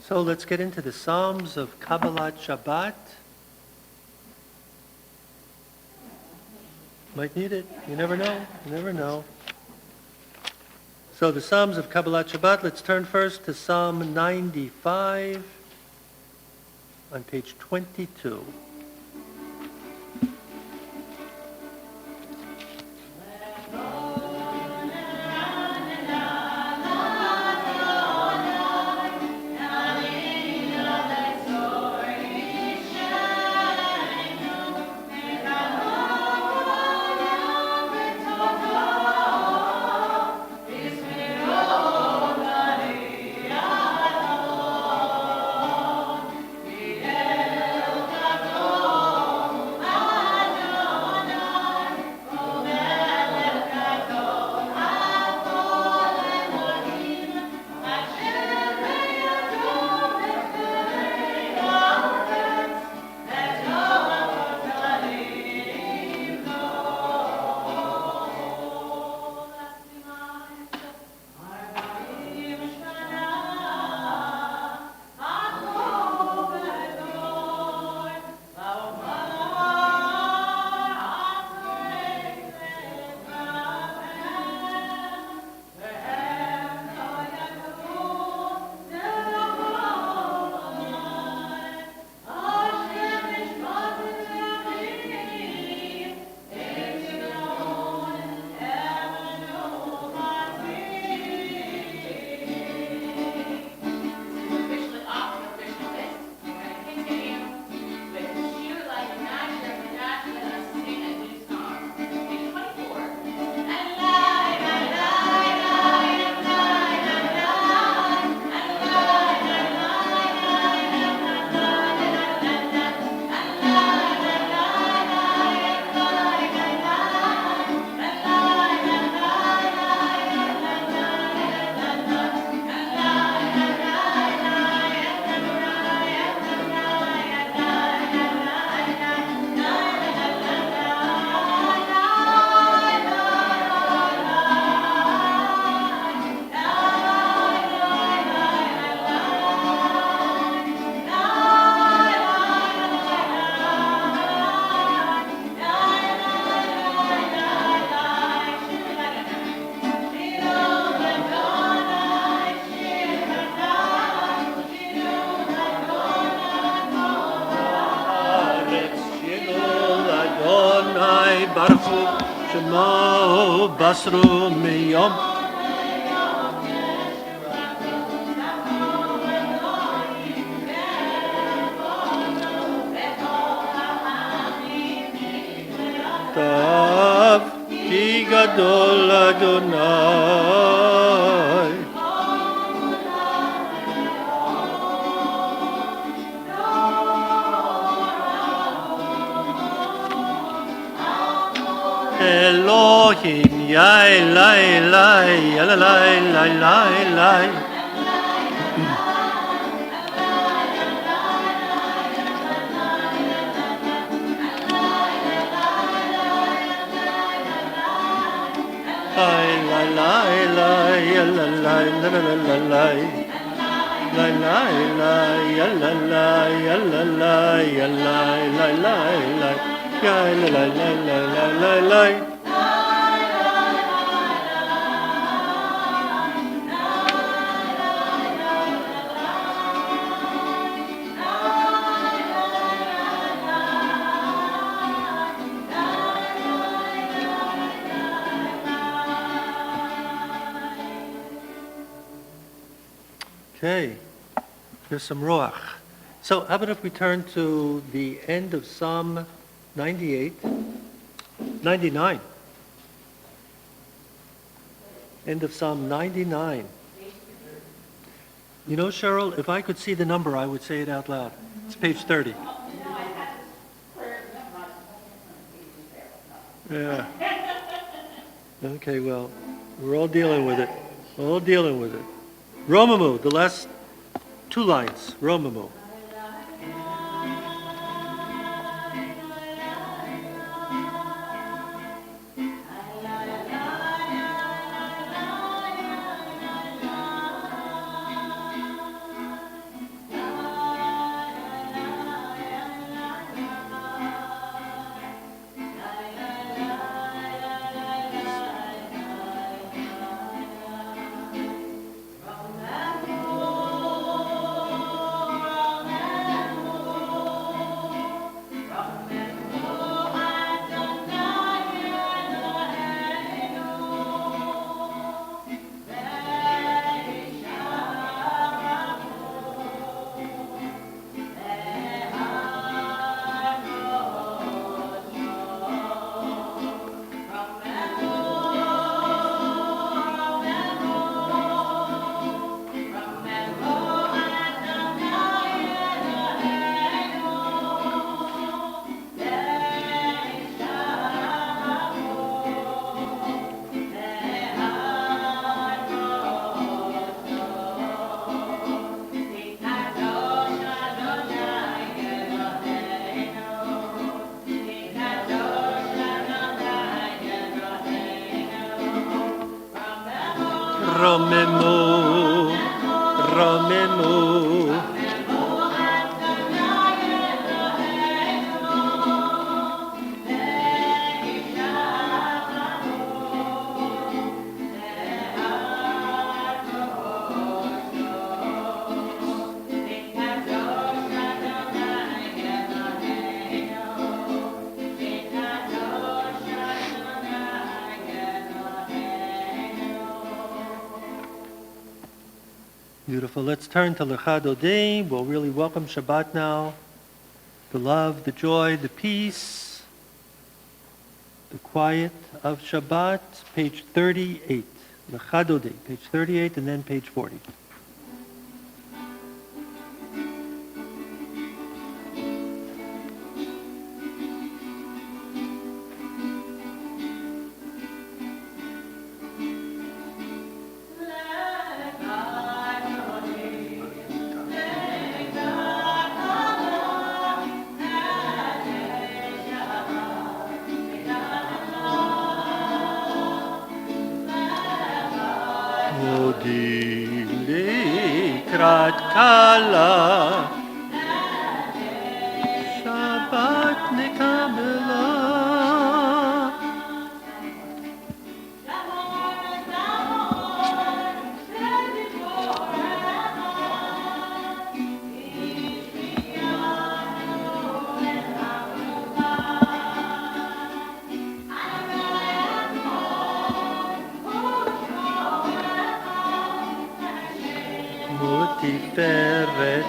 So let's get into the Psalms of Kabbalat Shabbat. Might need it. You never know. You never know. So the Psalms of Kabbalat Shabbat, let's turn first to Psalm 95 on page 22. Shema Basru Miyom Tav Ki Gadol Adonai Elohim, yai, lai, lai, yala, lai, lai, lai, lai. Lai, lai, lai, lai, yala, lai, la, la, la, la, lai. Lai, lai, lai, yala, lai, yala, lai, yala, lai, lai, lai. La la la la la la. Okay, here's some ruach. So how about if we turn to the end of Psalm 98, 99. End of Psalm 99. You know, Cheryl, if I could see the number, I would say it out loud. It's page 30. Yeah. Okay, well, we're all dealing with it. All dealing with it. Romamu, the last two lines. Romamu. Romemu, Romemu. Beautiful. Let's turn to Lecha Dodei. We'll really welcome Shabbat now. The love, the joy, the peace, the quiet of Shabbat. Page 38. Lecha Dodei, page 38, and then page 40. Likrat kala, Shabbat nekabela. Tiferet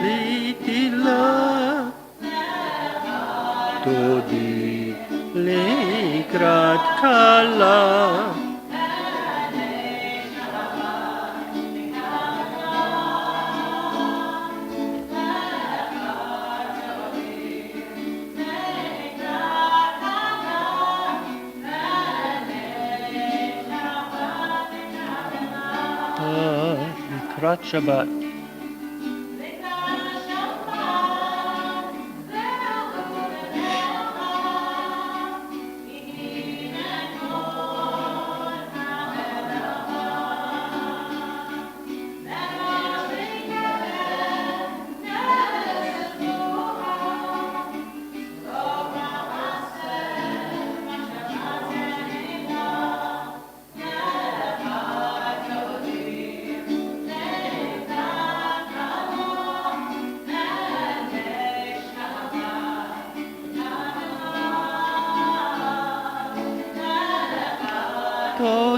litila, Dodi likrat kala. Likrat Shabbat.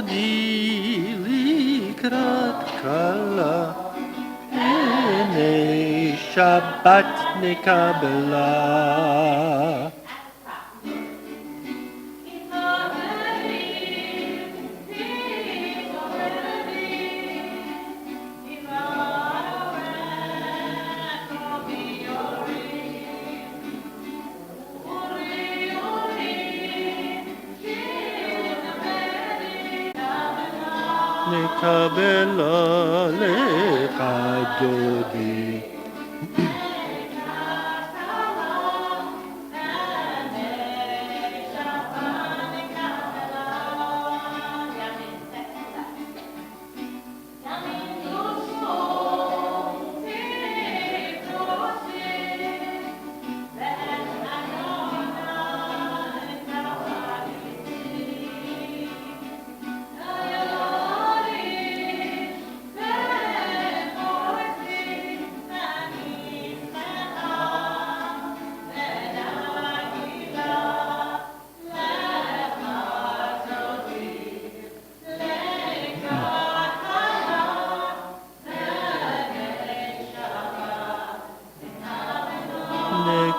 דודי לקראת כלה, הנה שבת נקבלה. נקבלה לך דודי.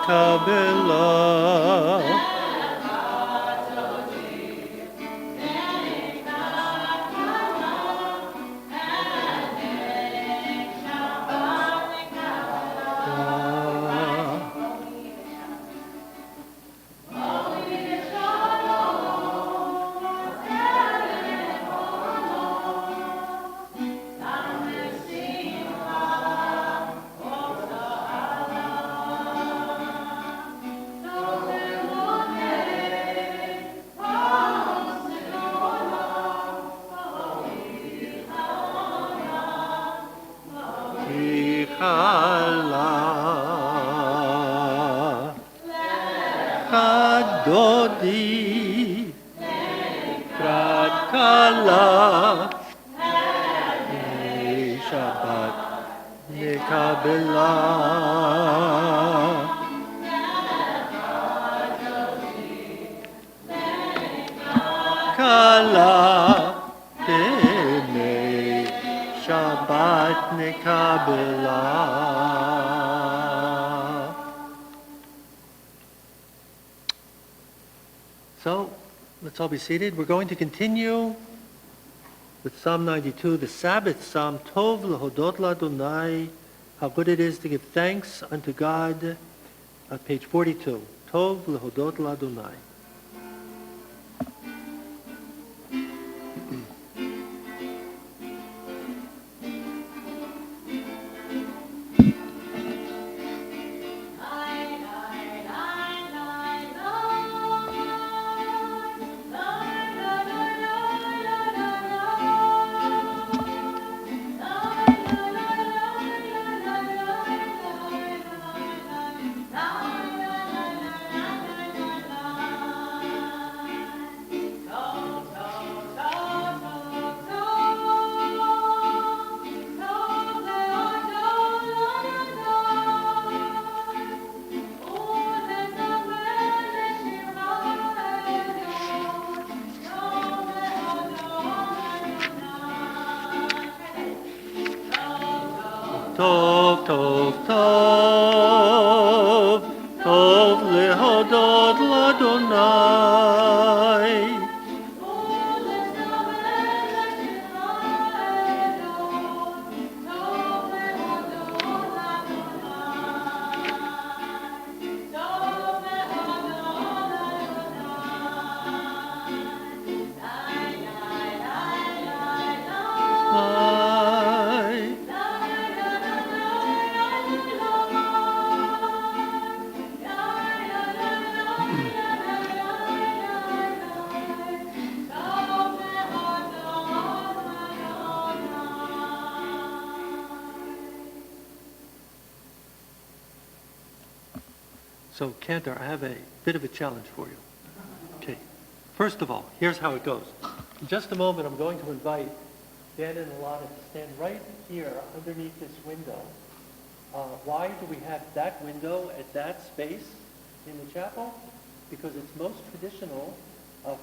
נקבלה. דודי לקראת כלה, שבת נקבלה. כלה הנה שבת נקבלה. So, let's all be seated. We're going to continue with Psalm 92, the Sabbath Psalm, Tov lehodot l'Adonai, how good it is to give thanks unto God, page 42. Tov lehodot l'Adonai. טוב, טוב, טוב, טוב להודות לאדוני. So, Cantor, I have a bit of a challenge for you. Okay. First of all, here's how it goes. In just a moment, I'm going to invite Dan and Alana to stand right here underneath this window. Why do we have that window at that space in the chapel? Because it's most traditional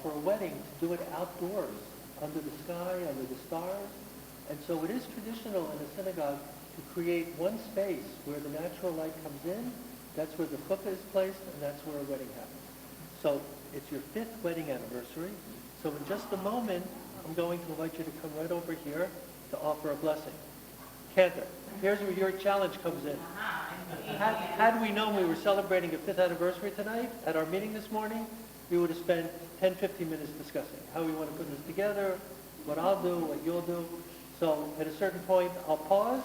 for a wedding to do it outdoors under the sky, under the stars. And so it is traditional in a synagogue to create one space where the natural light comes in. That's where the chuppah is placed, and that's where a wedding happens. So it's your 5th wedding anniversary. So in just a moment, I'm going to invite you to come right over here to offer a blessing. Cantor, here's where your challenge comes in. Had we known we were celebrating a 5th anniversary tonight at our meeting this morning, we would have spent 10, 15 minutes discussing how we want to put this together, what I'll do, what you'll do. So at a certain point, I'll pause,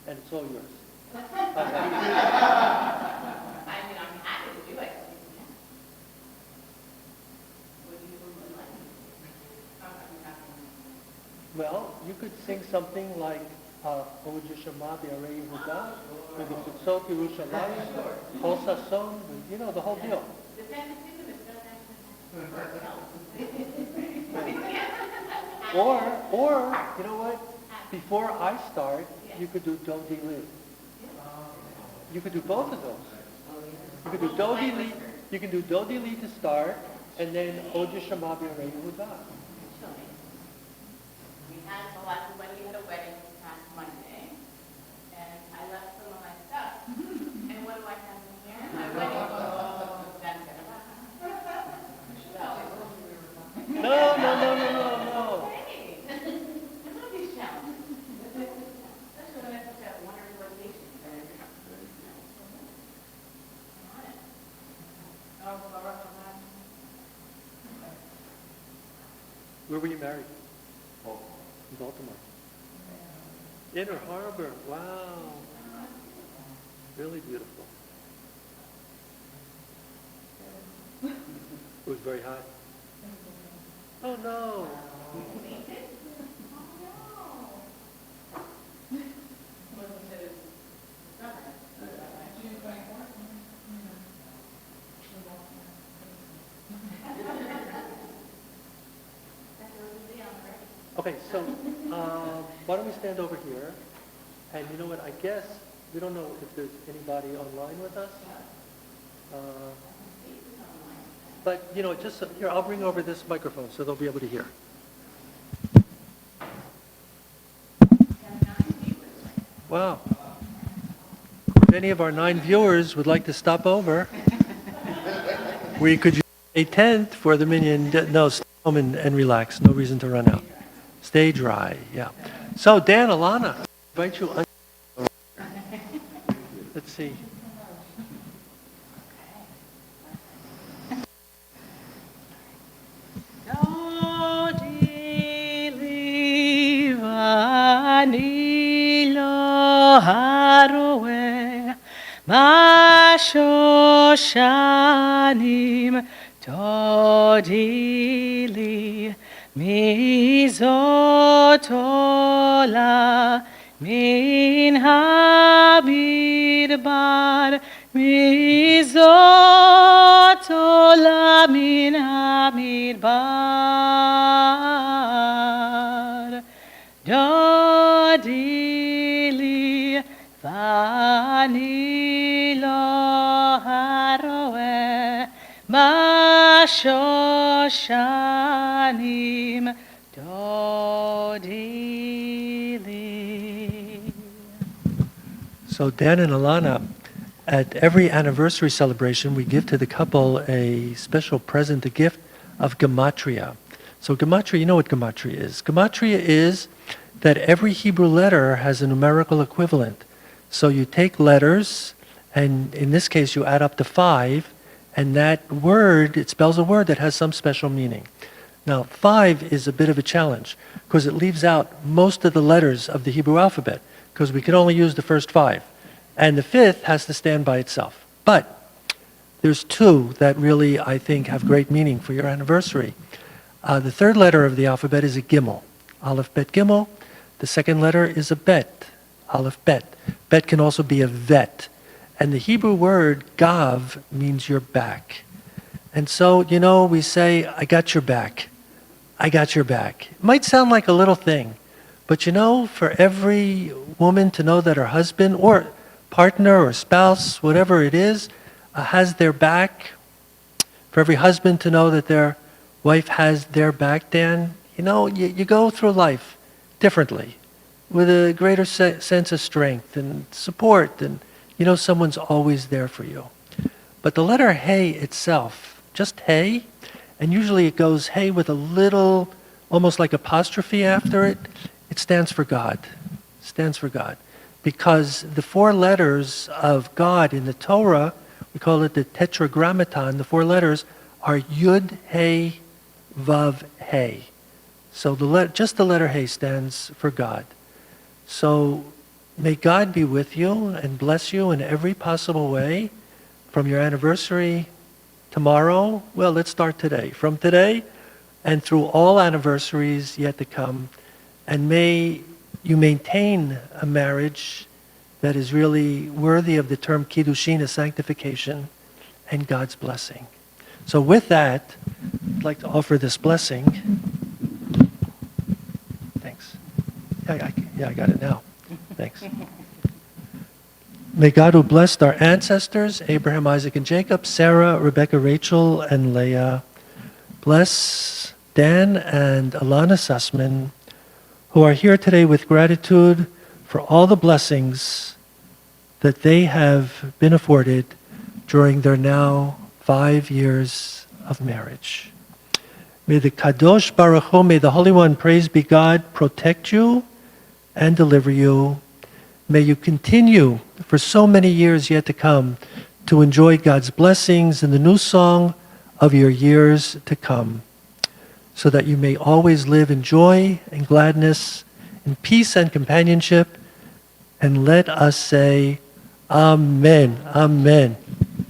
and it's all yours. I mean, I'm happy to do it. What do you like? Well, you could sing something like Ohev Shema B'Arei Yehuda, with the Futzot Yerushalayim, Kol Sason, you know, the whole deal. Or, you know what? Before I start, you could do Do Di Li. You could do both of those. You could do Do Di Li. You can do Do Di Li to start, and then Ohev Shema B'Arei Yehuda. We had a wedding this past Monday, and I left some of my stuff. And what do I have in here? My wedding book. That's it. No. Hey, I love these challenges. Especially when I took that wonderful vacation. Where were you married? In Baltimore. Inner Harbor. Wow. Really beautiful. It was very hot. Oh no. Okay, so why don't we stand over here? And you know what, I guess, we don't know if there's anybody online with us. But, you know, just here, I'll bring over this microphone so they'll be able to hear. Wow. If any of our 9 viewers would like to stop over, we could use a tent for the minyan. No, stay home and relax. No reason to run out. Stay dry, yeah. So, Dan, Alana, I invite you. Let's see. Shoshanim Todili Mizotola Min Hamidbar Mizotola Min Hamidbar Dodili Vanilo Haroe Mashoshanim Dodili. So Dan and Alana, at every anniversary celebration, we give to the couple a special present, a gift of gematria. So gematria, you know what gematria is. Gematria is that every Hebrew letter has a numerical equivalent. So you take letters, and in this case you add up to 5, and that word, it spells a word that has some special meaning. Now 5 is a bit of a challenge, because it leaves out most of the letters of the Hebrew alphabet, because we can only use the first 5. And the 5th has to stand by itself. But there's 2 that really, I think, have great meaning for your anniversary. The 3rd letter of the alphabet is a gimel, Aleph, Bet, Gimel. The 2nd letter is a bet, Aleph, Bet. Bet can also be a vet. And the Hebrew word gav means your back. And so, you know, we say, I got your back. I got your back. It might sound like a little thing, but you know, for every woman to know that her husband or partner or spouse, whatever it is, has their back, for every husband to know that their wife has their back, Dan, you go through life differently, with a greater sense of strength and support, and someone's always there for you. But the letter Hey itself, just Hey, and usually it goes Hey with a little, almost like apostrophe after it, it stands for God. It stands for God. Because the 4 letters of God in the Torah, we call it the tetragrammaton, the 4 letters are Yud, Hey, Vav, Hey. So just the letter Hey stands for God. So may God be with you and bless you in every possible way from your anniversary tomorrow. Well, let's start today. From today and through all anniversaries yet to come. And may you maintain a marriage that is really worthy of the term kiddushin, a sanctification, and God's blessing. So with that, I'd like to offer this blessing. Thanks. Yeah, I got it now. Thanks. May God who blessed our ancestors, Abraham, Isaac, and Jacob, Sarah, Rebecca, Rachel, and Leah, bless Dan and Alana Sussman, who are here today with gratitude for all the blessings that they have been afforded during their now 5 years of marriage. May the Kadosh Baruch Hu, may the Holy One, praise be God, protect you and deliver you. May you continue for so many years yet to come to enjoy God's blessings in the new song of your years to come, so that you may always live in joy and gladness, in peace and companionship. And let us say, Amen, Amen.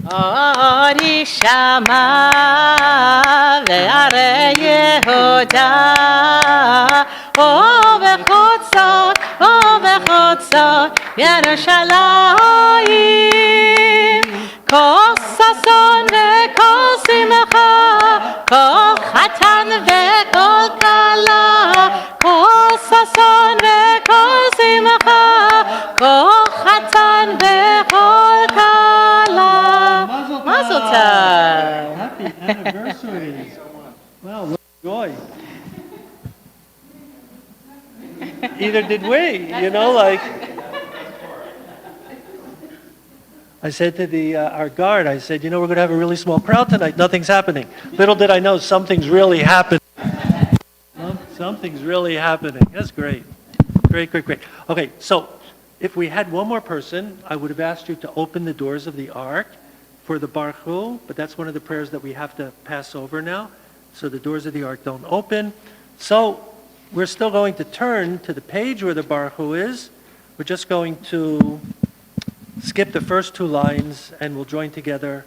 Ori Shama ve'are Yehuda O v'chotzot Yerushalayim Kol sason ve'kol simcha Kol chatan ve'kol kala Kol sason ve'kol simcha Kol chatan ve'kol kala Mazel tov. Happy anniversary. Wow, what joy. Either did we, I said to our guard, I said, we're going to have a really small crowd tonight. Nothing's happening. Little did I know, something's really happening. Something's really happening. That's great. Great. Okay, so if we had one more person, I would have asked you to open the doors of the ark for the Baruch Hu, but that's one of the prayers that we have to pass over now. So the doors of the ark don't open. So we're still going to turn to the page where the Baruch Hu is. We're just going to skip the first 2 lines and we'll join together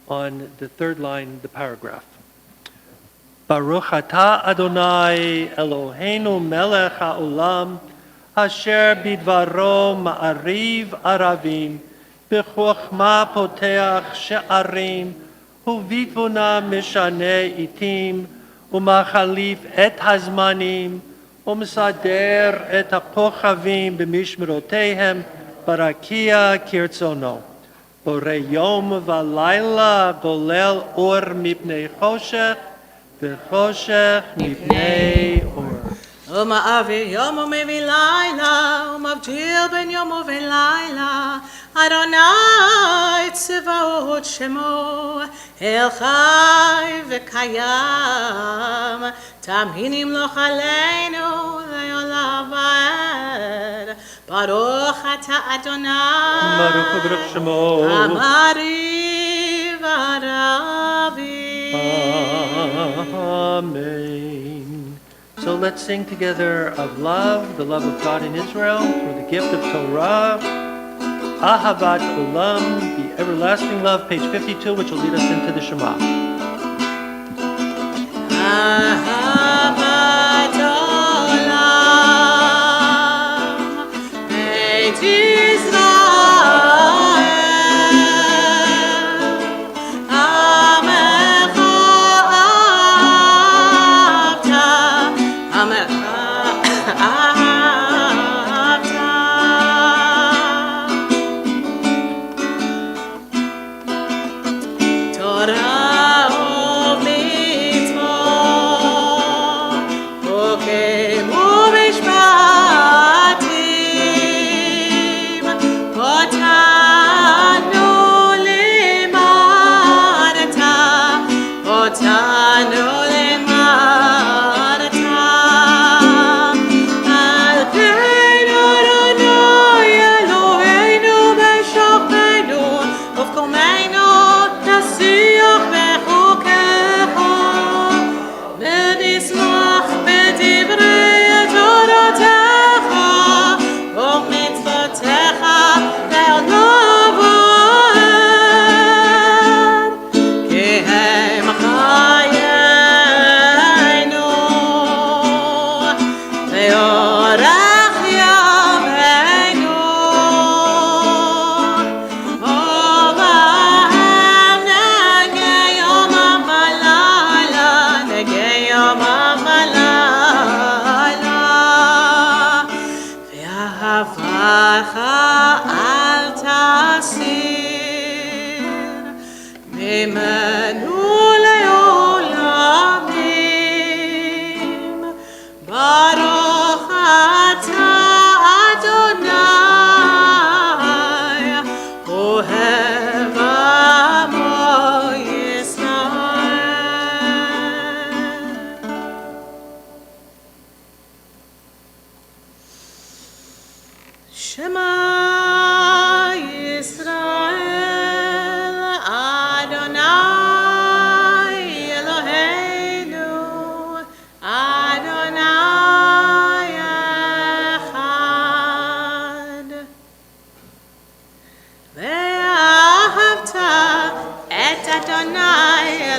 on the 3rd line, the paragraph. Baruch atah Adonai Eloheinu melech haolam asher bidvaro ma'ariv aravim b'chokhma poteach she'arim uvitvuna mishane itim umachalif et hazmanim umsader et hapochavim b'mishmerotehem barakia kirtzono borei yom v'layla golel or mipnei choshech v'choshech mipnei or. ומעביר יום ומביא לילה, ומבדיל בין יום ובין לילה, אדוני צבאות שמו, אל חי וקיים, תמיד ימלוך עלינו לעולם ועד. ברוך אתה אדוני, ברוך שמו, אמרי ורבי. Amen. So let's sing together of love, the love of God in Israel, through the gift of Torah, Ahavat Olam, the everlasting love, page 52, which will lead us into the Shema. Ahavat Olam, Beit Yisrael. Torah u'mitzvot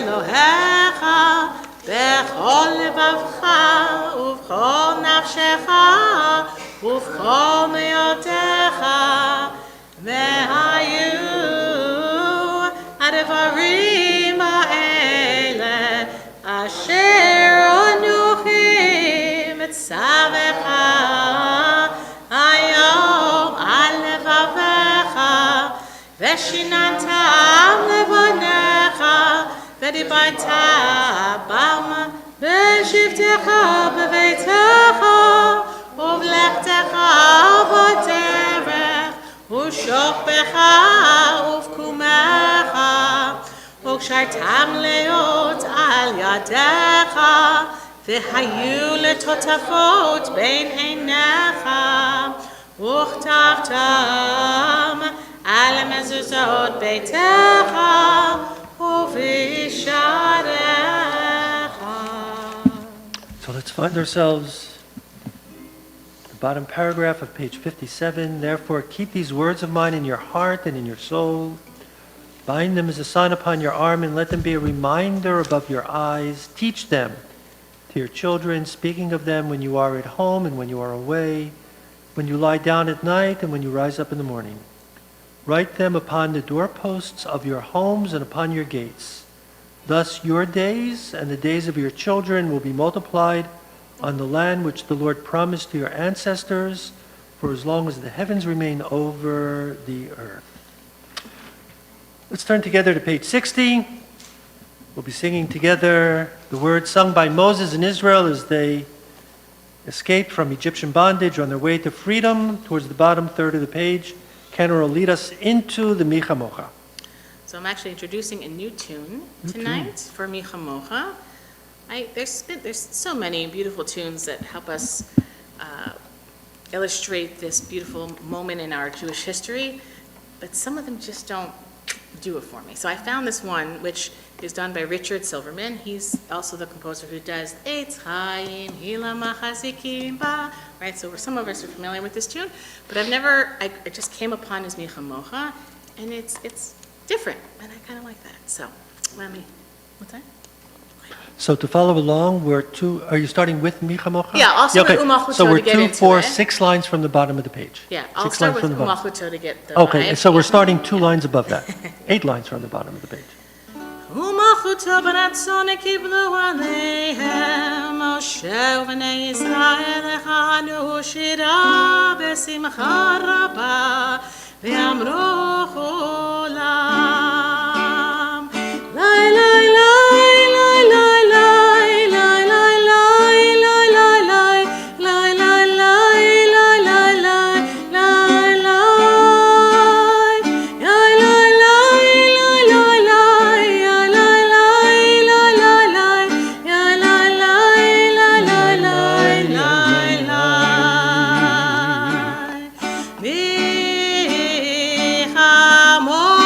אלוהיך בכל לבבך ובכל נפשך ובכל מאודך, והיו הדברים האלה אשר אנוכי מצווך היום על לבביך, ושיננתם לבניך, ודיברת בם בשבתך בביתך, ובלכתך בדרך, ושוכבך ובקומך, וקשרתם להיות על ידיך, והיו לטוטפות בין עיניך, וכתבתם על מזוזות ביתך ובשעריך. So let's find ourselves the bottom paragraph of page 57. Therefore, keep these words of mine in your heart and in your soul. Bind them as a sign upon your arm, and let them be a reminder above your eyes. Teach them to your children, speaking of them when you are at home and when you are away, when you lie down at night and when you rise up in the morning. Write them upon the doorposts of your homes and upon your gates. Thus your days and the days of your children will be multiplied on the land which the Lord promised to your ancestors for as long as the heavens remain over the earth. Let's turn together to page 60. We'll be singing together the words sung by Moses and Israel as they escaped from Egyptian bondage on their way to freedom. Towards the bottom third of the page, Kenner will lead us into the Micha Mocha. So I'm actually introducing a new tune tonight for Micha Mocha. There's so many beautiful tunes that help us illustrate this beautiful moment in our Jewish history, but some of them just don't do it for me. So I found this one, which is done by Richard Silverman. He's also the composer who does Eitz Chaim Hila Machazikim Ba. Right, so some of us are familiar with this tune, but I just came upon his Micha Mocha, and it's different, and I kind of like that. So what's that? So to follow along, are you starting with Micha Mocha? Yeah, I'll start with Umachuto So we're to get 2, into 4, it. 6 lines from the bottom of the page. Yeah, I'll 6 start lines with from the bottom. Umachuto to get the Okay, vibe. so we're starting 2 lines above that. 8 lines from the bottom of the page. ומלכותו ברצון קיבלו עליהם, משה ובני ישראל הכנו שירה בשמחה רבה, ואמרו כולם, לי לי לי לי לי לי לי Micha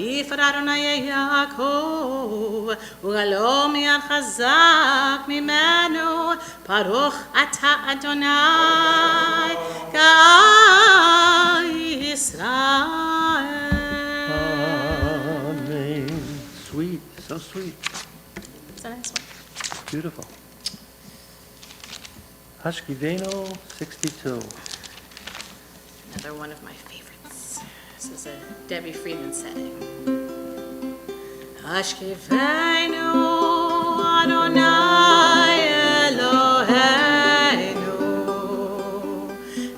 כי יפאר אדוני יעקב, וגלו מיד חזק ממנו, ברוך אתה אדוני, גאל ישראל. Amen. Sweet, so sweet. It's a nice one. Beautiful. Hashkiveno 62. Another one of my favorites. This is a Debbie Friedman setting. Hashkivenu Adonai Eloheinu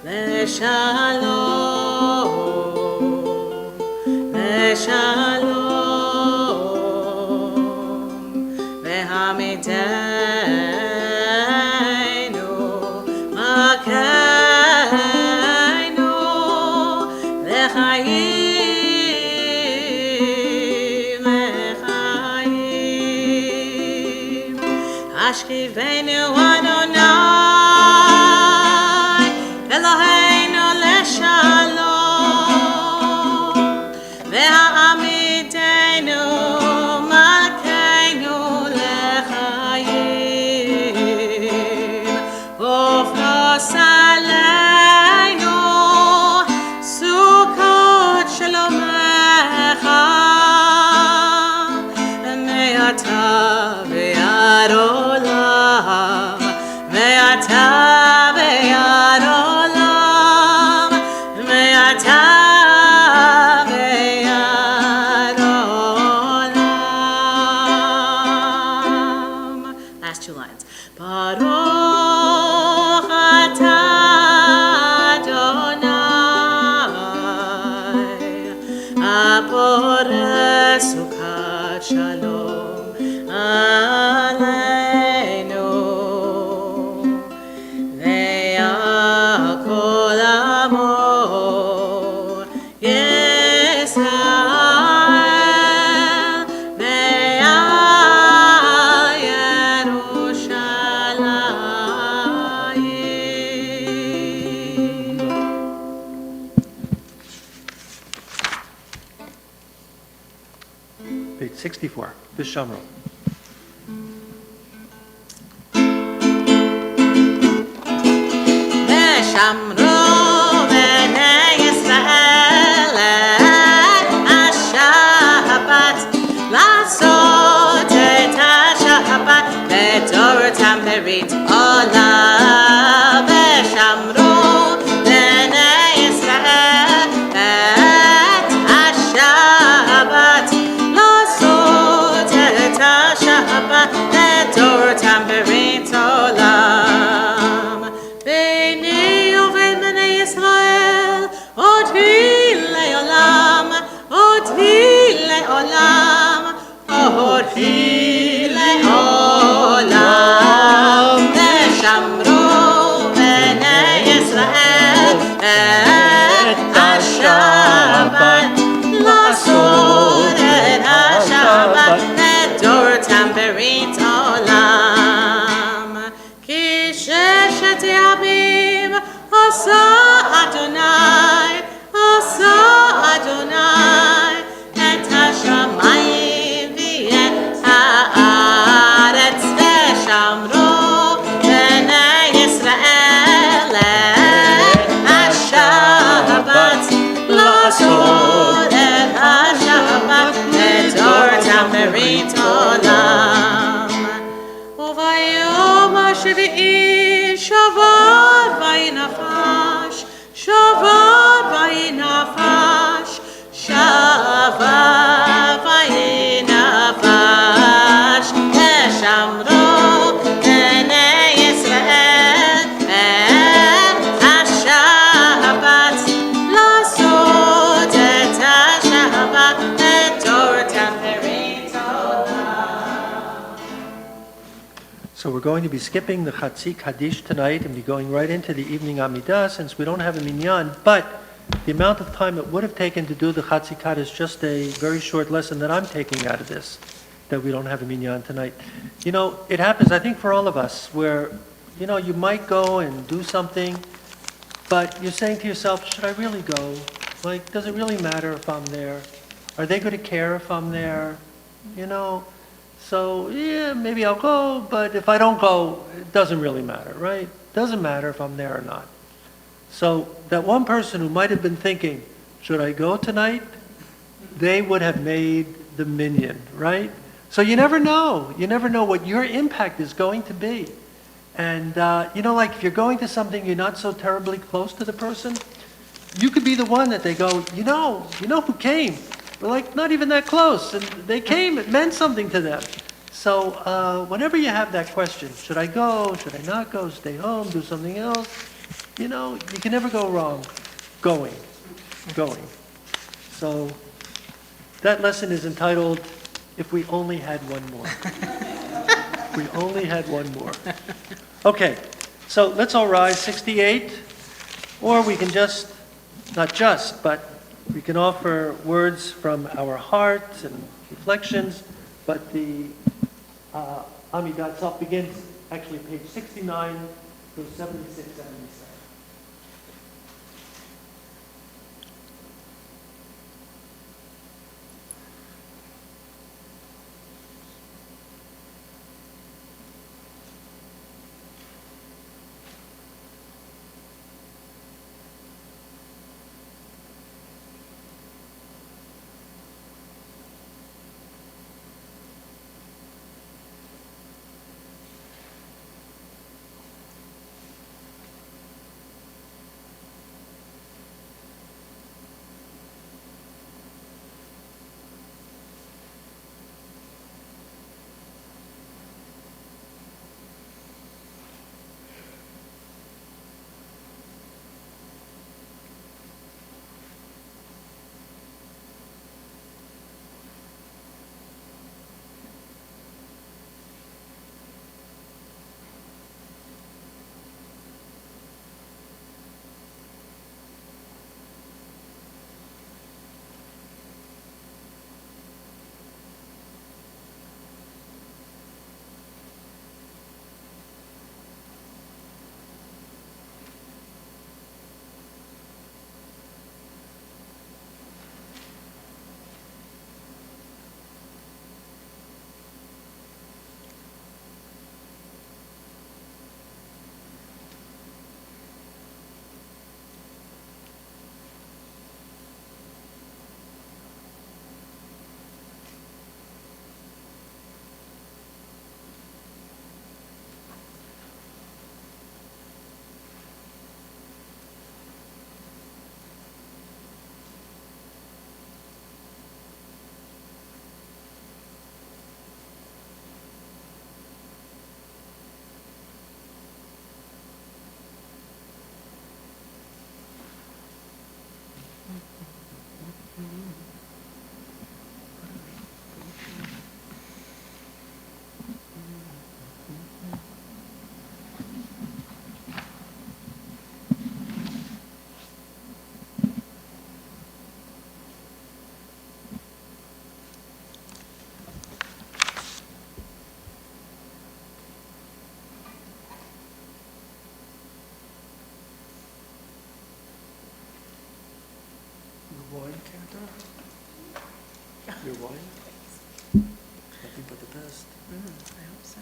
Leshalom Leshalom V'hamidenu Makeinu L'chaim L'chaim Hashkivenu Adonai Eloheinu Leshalom V'hamidenu Makeinu L'chaim Ufnos aleinu Sukkot Shalomecha Me'ata ve'ad olam Me'ata ve'ad olam Me'ata ve'ad olam. Last two lines. Baruch atah Adonai, apore sukkot shalom aleinu, ve'yakol amo Yisrael, ve'al Yerushalayim. Page 64. Bishamro. ושמרו בני ישראל את השבת, לעשות את השבת בתורתם ברית עולם. ושמרו בני ישראל את השבת, לעשות את השבת בתורתם ברית עולם. ביני ובין בני ישראל אותי לעולם, אותי לעולם, אותי לעולם. ושמרו בני ישראל את השבת, לעשות את השבת לתורתם ברית עולם. כי ששת ימים עשה אדוני, עשה אדוני את השמיים ואת הארץ. ושמרו בני ישראל את השבת, לעשות את השבת לתורתם ברית עולם. וביום השביעי שבת וינפש, שבת וינפש, שבת וינפש. ושמרו בני ישראל את השבת, לעשות את השבת לתורתם ברית עולם. So we're going to be skipping the Chatzi Kaddish tonight and be going right into the evening Amidah since we don't have a minyan, but the amount of time it would have taken to do the Chatzi Kaddish is just a very short lesson that I'm taking out of this, that we don't have a minyan tonight. You know, it happens, I think, for all of us, where, you know, you might go and do something, but you're saying to yourself, should I really go? Like, does it really matter if I'm there? Are they going to care if I'm there? You know, so yeah, maybe I'll go, but if I don't go, it doesn't really matter, right? Doesn't matter if I'm there or not. So that one person who might have been thinking, should I go tonight? They would have made the minyan, right? So you never know. You never know what your impact is going to be. And, like if you're going to something you're not so terribly close to the person, you could be the one that they go, you know who came? We're like, not even that close. And they came, it meant something to them. So whenever you have that question, should I go, should I not go, stay home, do something else? You can never go wrong going. So that lesson is entitled, If We Only Had One More. If we only had one more. Okay, so let's all rise, 68, or we can but we can offer words from our hearts and reflections, but the Amidah itself begins actually page 69 through 76, 77. Wine, Cantor? Your wine? Nothing but the best. I hope so.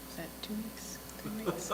Is that 2 weeks? 3 weeks?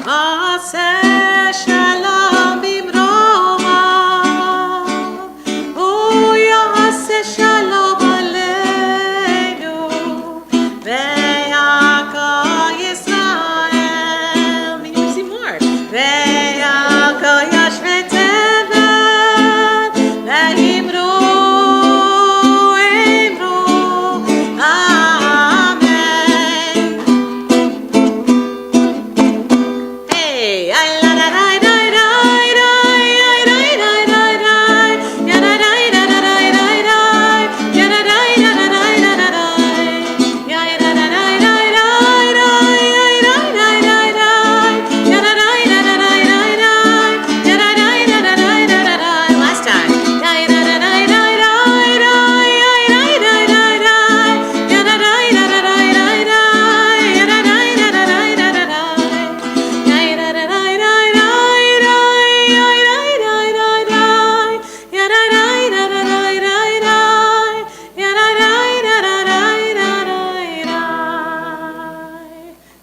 עשה שלום במרומיו, הוא יעשה שלום עלינו, ויעקב ישראל, מי מזמור, ויעקב ישבי תבל, ואמרו, אמן. Hey, I la la la la la la la la la la, ya la la la la la la la, ya la la la la la la la, ya la la la la la la, ya la la la la, ya la la la la la la, ya la la la la la la. Last time. Ya la la la la la, ya la la la la la, ya la la la la la la, ya la la la la la la.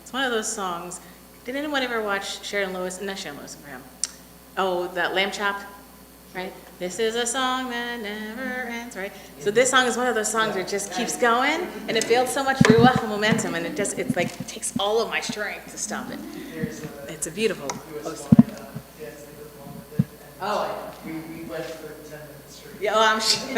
It's one of those songs. Did anyone ever watch Sharon Lewis? Not Sharon Lewis, Graham. Oh, that Lamb Chop, right? This is a song that never ends, right? So this song is one of those songs that just keeps going, and it builds so much ruach and momentum, and it's like it takes all of my strength to stop it. It's a beautiful. Oh, We went for 10 minutes straight. yeah, oh, I'm sure.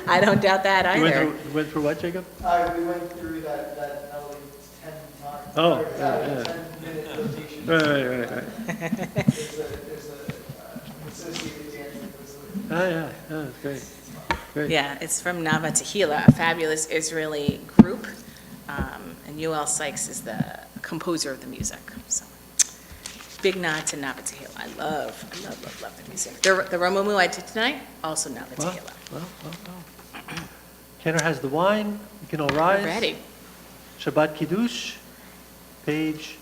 I don't doubt that You either. went through what, Jacob? We went through that melody 10 times. Oh, Or, yeah. 10-minute rotation. Right. There's an associated dance that goes with it. Oh, yeah, that's great. Great. Yeah, it's from Nava Tehillah, a fabulous Israeli group, and Yoel Sykes is the composer of the music. So, big nod to Nava Tehillah. I love the music. The Romamu I did tonight, also Nava Well, Tehillah. well. Kenner has the wine. You can all rise. Ready? Shabbat Kiddush, page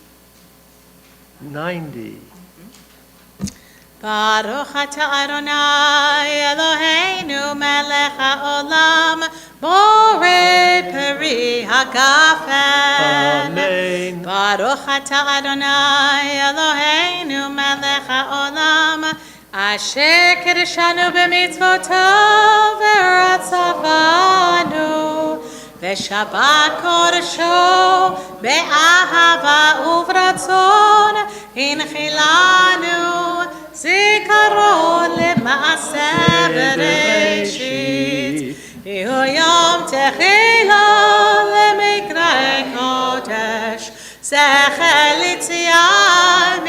90. Baruch atah Adonai Eloheinu melech haolam borei peri hagafen. Amen. Baruch atah Adonai Eloheinu melech haolam asher kiddushanu b'mitzvotav v'ratzavanu v'shabbat kodesho be'ahava uvratzon hinchilanu zikaron lema'aseh bereshit Yehu yom techila lemikra kodesh zechel yitziat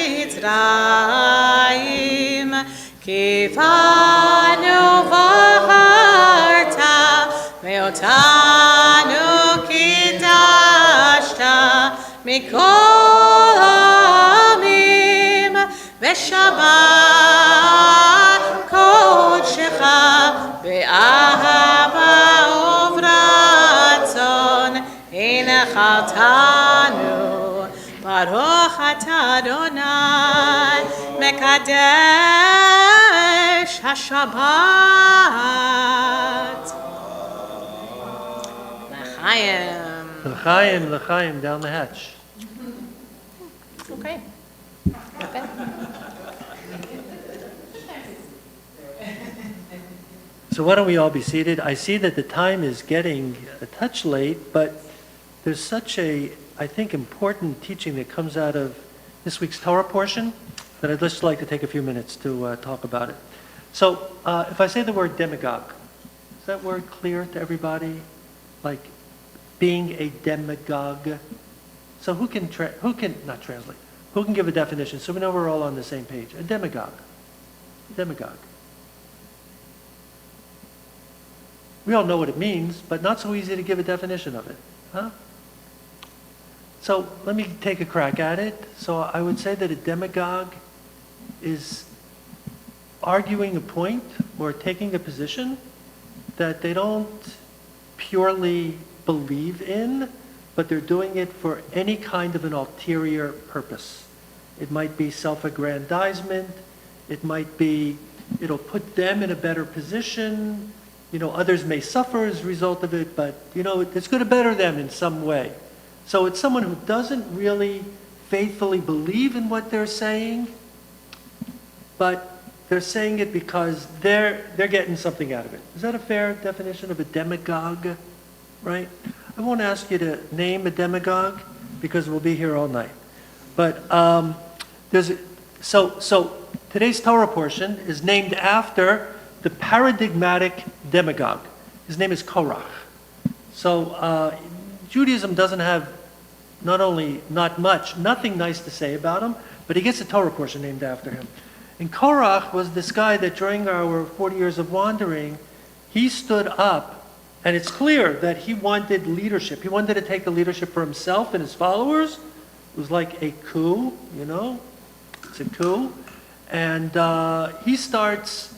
mitzrayim kifanu v'harta ve'otanu kidashta mikol ha'amim ve'shabbat kodeshecha be'ahava uvratzon hinachaltanu Baruch atah Adonai mekadesh hashabbat L'chaim. L'chaim, down the hatch. Okay. Not bad. So why don't we all be seated? I see that the time is getting a touch late, but there's such a, I think, important teaching that comes out of this week's Torah portion that I'd just like to take a few minutes to talk about it. So if I say the word demagogue, is that word clear to everybody? Like being a demagogue? So who can not translate? Who can give a definition so we know we're all on the same page? A demagogue. Demagogue. We all know what it means, but not so easy to give a definition of it, huh? So let me take a crack at it. So I would say that a demagogue is arguing a point or taking a position that they don't purely believe in, but they're doing it for any kind of an ulterior purpose. It might be self-aggrandizement. It might be, it'll put them in a better position. Others may suffer as a result of it, but, it's going to better them in some way. So it's someone who doesn't really faithfully believe in what they're saying, but they're saying it because they're getting something out of it. Is that a fair definition of a demagogue? Right? I won't ask you to name a demagogue because we'll be here all night. But so today's Torah portion is named after the paradigmatic demagogue. His name is Korach. So Judaism doesn't have nothing nice to say about him, but he gets a Torah portion named after him. And Korach was this guy that during our 40 years of wandering, he stood up, and it's clear that he wanted leadership. He wanted to take the leadership for himself and his followers. It was like a coup, you know? It's a coup. And he starts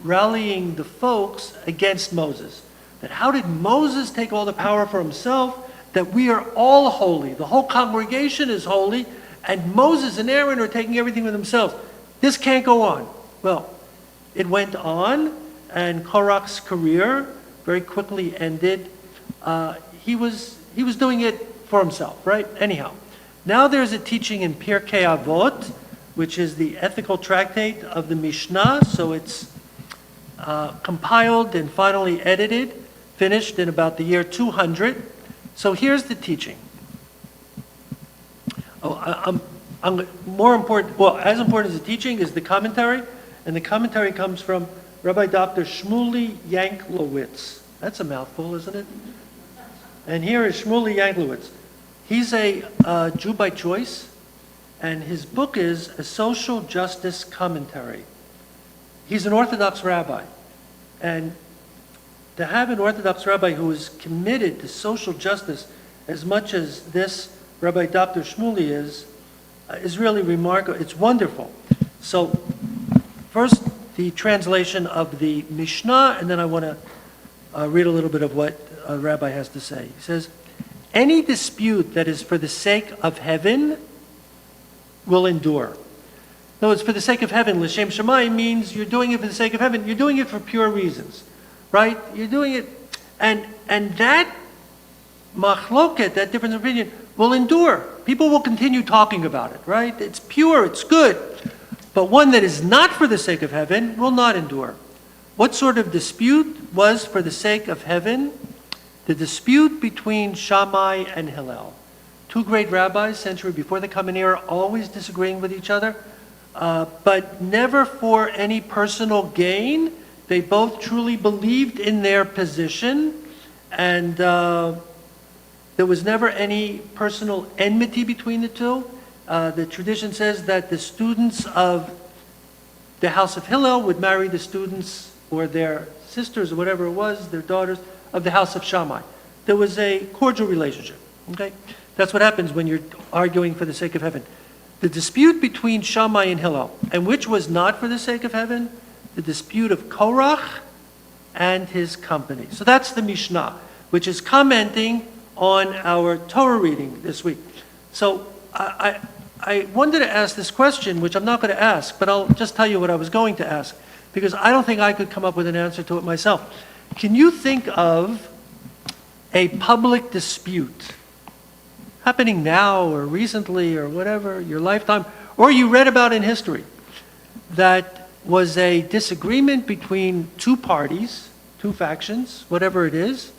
rallying the folks against Moses. That how did Moses take all the power for himself? That we are all holy. The whole congregation is holy. And Moses and Aaron are taking everything with themselves. This can't go on. Well, it went on, and Korach's career very quickly ended. He was doing it for himself, right? Anyhow, now there's a teaching in Pirkei Avot, which is the ethical tractate of the Mishnah. So it's compiled and finally edited, finished in about the year 200. So here's the teaching. More important, well, as important as the teaching is the commentary, and the commentary comes from Rabbi Dr. Shmuley Yanklowitz. That's a mouthful, isn't it? And here is Shmuley Yanklowitz. He's a Jew by choice, and his book is A Social Justice Commentary. He's an Orthodox rabbi, and to have an Orthodox rabbi who is committed to social justice as much as this Rabbi Dr. Shmuley is really remarkable. It's wonderful. So first, the translation of the Mishnah, and then I want to read a little bit of what a rabbi has to say. He says, any dispute that is for the sake of heaven will endure. No, it's for the sake of heaven. L'shem Shamayim means you're doing it for the sake of heaven. You're doing it for pure reasons, right? You're doing it, and that machloket, that difference of opinion, will endure. People will continue talking about it, right? It's pure, it's good. But one that is not for the sake of heaven will not endure. What sort of dispute was for the sake of heaven? The dispute between Shammai and Hillel. Two great rabbis, century before the Common Era, always disagreeing with each other, but never for any personal gain. They both truly believed in their position, and there was never any personal enmity between the two. The tradition says that the students of the house of Hillel would marry the students or their sisters or whatever it was, their daughters, of the house of Shammai. There was a cordial relationship. Okay? That's what happens when you're arguing for the sake of heaven. The dispute between Shammai and Hillel, and which was not for the sake of heaven, the dispute of Korach and his company. So that's the Mishnah, which is commenting on our Torah reading this week. So I wanted to ask this question, which I'm not going to ask, but I'll just tell you what I was going to ask, because I don't think I could come up with an answer to it myself. Can you think of a public dispute happening now or recently or whatever, your lifetime, or you read about in history, that was a disagreement between two parties, two factions, whatever it is,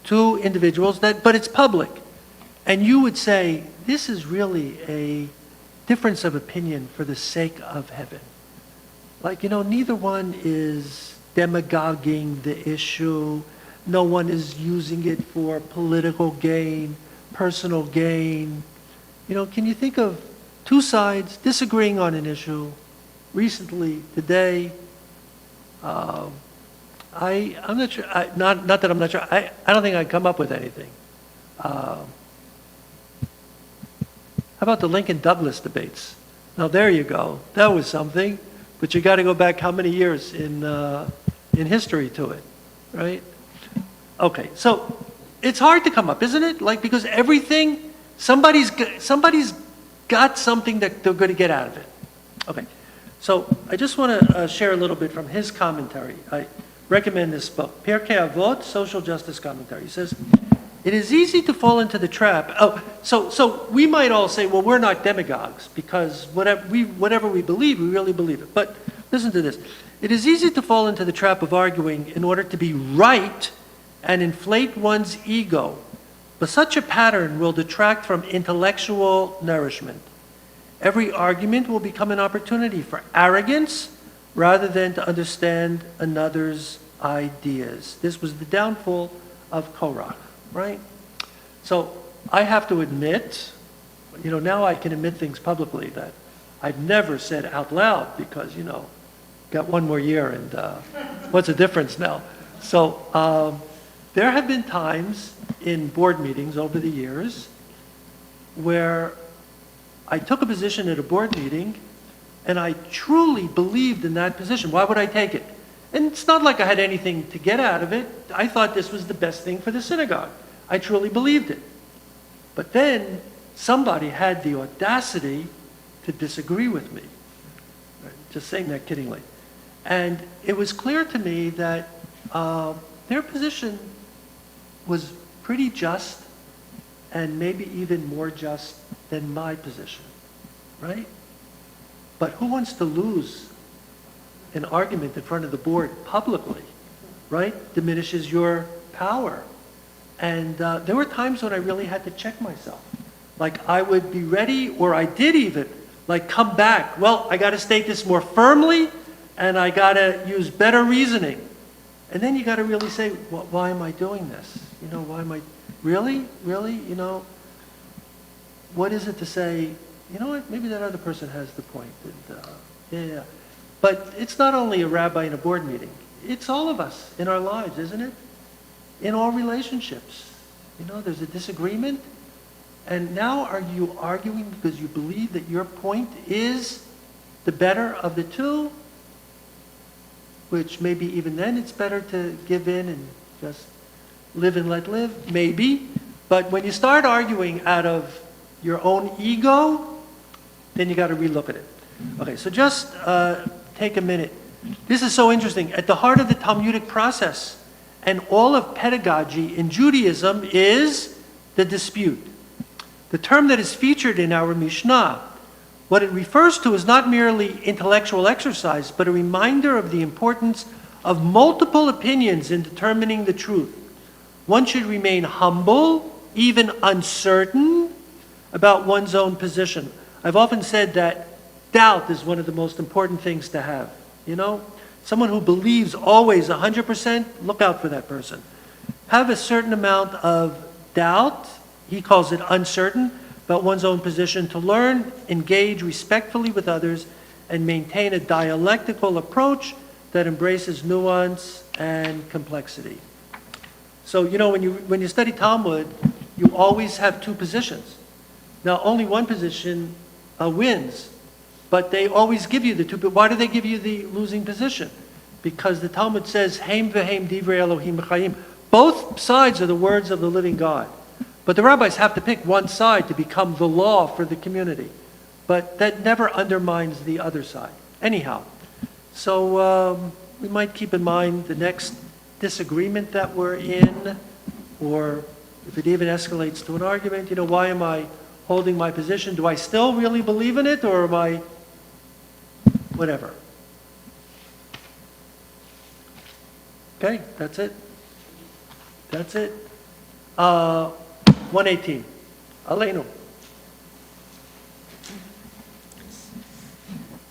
two individuals, but it's public, and you would say, this is really a difference of opinion for the sake of heaven. Like, neither one is demagoguing the issue. No one is using it for political gain, personal gain. Can you think of two sides disagreeing on an issue recently, today? I'm not sure. Not that I'm not sure. I don't think I'd come up with anything. How about the Lincoln-Douglas debates? Now there you go. That was something. But you got to go back how many years in history to it, right? Okay, so it's hard to come up, isn't it? Like, because everything, somebody's got something that they're going to get out of it. Okay, so I just want to share a little bit from his commentary. I recommend this book, Pirkei Avot, Social Justice Commentary. He says, it is easy to fall into the trap. Oh, so we might all say, well, we're not demagogues because whatever we believe, we really believe it. But listen to this. It is easy to fall into the trap of arguing in order to be right and inflate one's ego. But such a pattern will detract from intellectual nourishment. Every argument will become an opportunity for arrogance rather than to understand another's ideas. This was the downfall of Korach, right? So I have to admit, now I can admit things publicly that I've never said out loud because, got one more year and what's the difference now? So there have been times in board meetings over the years where I took a position at a board meeting and I truly believed in that position. Why would I take it? And it's not like I had anything to get out of it. I thought this was the best thing for the synagogue. I truly believed it. But then somebody had the audacity to disagree with me. Just saying that kiddingly. And it was clear to me that their position was pretty just and maybe even more just than my position, right? But who wants to lose an argument in front of the board publicly, right? Diminishes your power. And there were times when I really had to check myself. Like I would be ready, or I did even, come back. Well, I got to state this more firmly, and I got to use better reasoning. And then you got to really say, why am I doing this? Why am I, really? What is it to say, what, maybe that other person has the point. And, yeah. But it's not only a rabbi in a board meeting. It's all of us in our lives, isn't it? In all relationships. There's a disagreement. And now are you arguing because you believe that your point is the better of the two? Which maybe even then it's better to give in and just live and let live, maybe. But when you start arguing out of your own ego, then you got to relook at it. Okay, so just take a minute. This is so interesting. At the heart of the Talmudic process and all of pedagogy in Judaism is the dispute. The term that is featured in our Mishnah, what it refers to is not merely intellectual exercise, but a reminder of the importance of multiple opinions in determining the truth. One should remain humble, even uncertain, about one's own position. I've often said that doubt is one of the most important things to have. Someone who believes always 100%, look out for that person. Have a certain amount of doubt, he calls it uncertain, about one's own position, to learn, engage respectfully with others, and maintain a dialectical approach that embraces nuance and complexity. So, when you study Talmud, you always have two positions. Now, only one position wins, but they always give you the two. But why do they give you the losing position? Because the Talmud says, Haim v'haim divrei Elohim chayim. Both sides are the words of the living God. But the rabbis have to pick one side to become the law for the community. But that never undermines the other side. Anyhow, so we might keep in mind the next disagreement that we're in, or if it even escalates to an argument, why am I holding my position? Do I still really believe in it, or am I whatever? Okay, that's it. That's it. 118. Aleinu.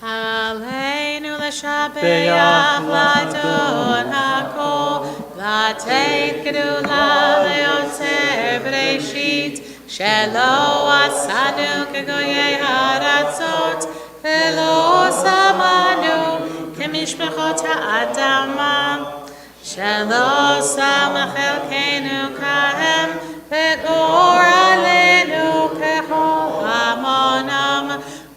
Aleinu l'shabeach l'adon hakol, l'teit gedula le'yotzer b'reishit, shelo asanu kegoyei haratzot, velo samanu kemishpachot ha'adama, shelo sama chelkeinu kahem, ve'or aleinu kechol hamonam,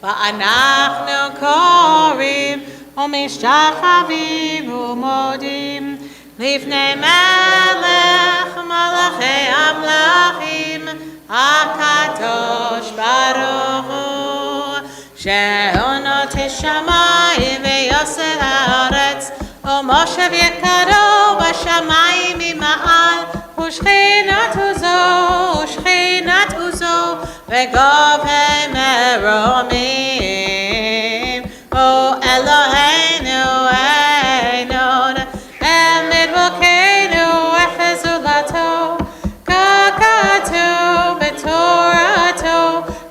ואנחנו קוראים ומשתחווים ומודים לפני מלך מלכי המלכים הקדוש ברוך הוא שעונות השמיים ויוסר הארץ ומושב יקרו בשמיים ממעל ושכינת עוזו, ושכינת עוזו, וגובה מרומים. O Eloheinu, Einon, Emid Vokenu, Echezulato, Kakatu, Betorato,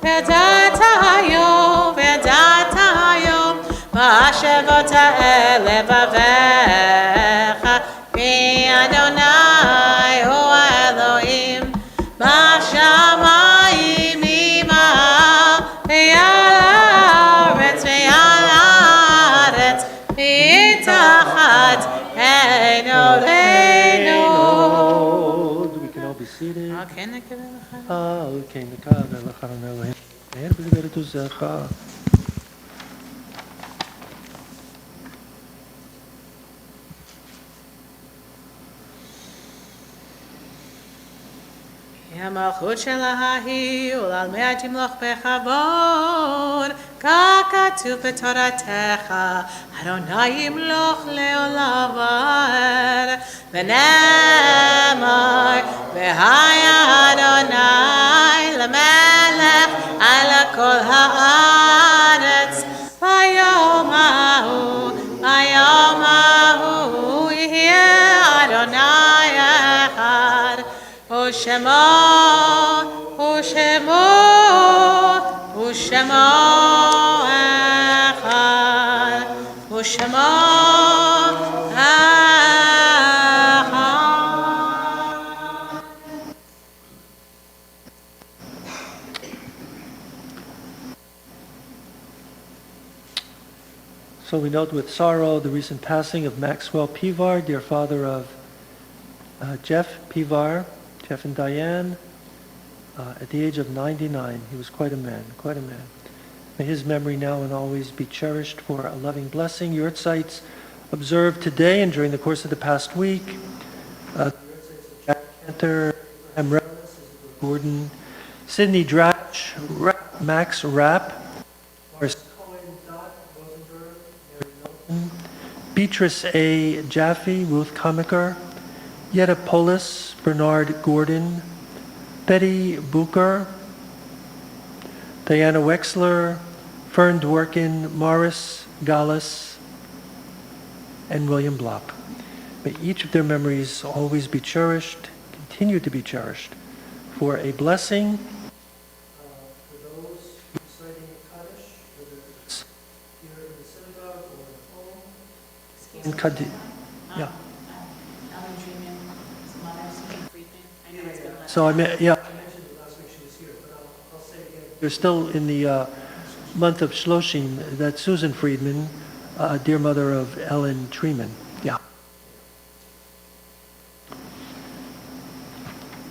Vedatayo, Vedatayo, Vashevota Elevavecha, Ki Adonai, O Elohim, Bashamayim Ima, Ve'aretz, Ve'aretz, V'itachat, Einoleinu. We can all be seated. Okay, Nekevelecha. Okay, Nekad, Elachar, Elohim. And we better do Zecha. המלכות שלה היא ולעלמיה תמלוך בכבוד, ככתוב בתורתך, אדוני ימלוך לעולם ועד. ונאמר, והיה אדוני למלך על כל הארץ, ביום ההוא יהיה אדוני אחד. ושמו, ושמו, ושמו אחד, ושמו אחד. So we note with sorrow the recent passing of Maxwell Pivar, dear father of Jeff Pivar, Jeff and Diane, at the age of 99. He was quite a man, quite a man. May his memory now and always be cherished for a loving blessing. Your sites observed today and during the course of the past week. Jack Cantor, Abraham Relis, Gordon, Sidney Dratch, Max Rapp, Morris Cohen, Dot Rosenberg, Mary Milton, Beatrice A. Jaffe, Ruth Comiker, Yetta Polis, Bernard Gordon, Betty Bucher, Diana Wexler, Fern Dworkin, Morris Gallus, and William Blopp. May each of their memories always be cherished, continue to be cherished, for a blessing for those reciting Kaddish, whether it's here in the synagogue or at home. And Kaddish, yeah. So I mentioned it last week she was here, but I'll say again. They're still in the month of Shloshim. That's Susan Friedman, dear mother of Ellen Treeman. Yeah.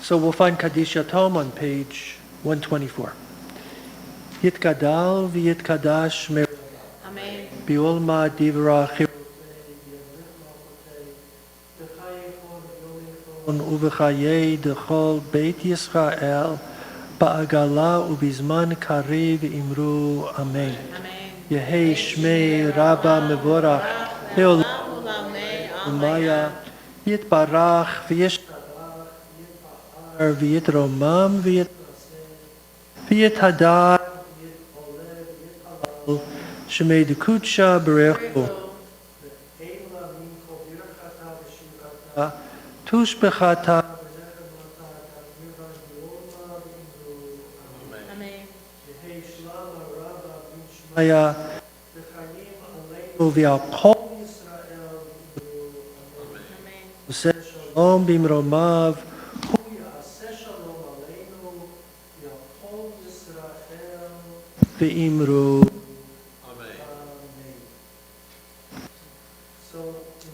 So we'll find Kaddish Yatom on page 124. Yitkadal v'yitkadash Amen. bi'olma divra ובחיי דכל בית ישראל בעגלה ובזמן קריב אמרו אמן. יהי שמי רבה מבורך לעולם ומיה יתברך וישתבח ויתפאר ויתרומם ויתהדר ויתעולה ויתהלל שמי דקודשה ברכו תושבחתה יהי שלום הרבה בן שמעיה וחיים עלינו ועל כל ישראל עושה שלום במרומיו הוא יעשה שלום עלינו ועל כל ישראל ואמרו So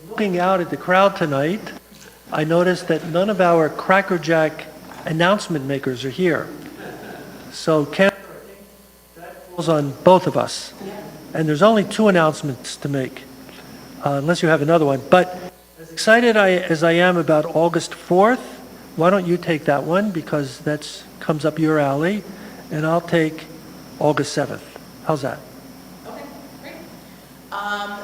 looking out at the crowd tonight, I noticed that none of our Cracker Jack announcement makers are here. So Ken, that falls on both of us. And there's only 2 announcements to make, unless you have another one. But as excited as I am about August 4th, why don't you take that one, because that comes up your alley, and I'll take August 7th. How's that? Okay, great.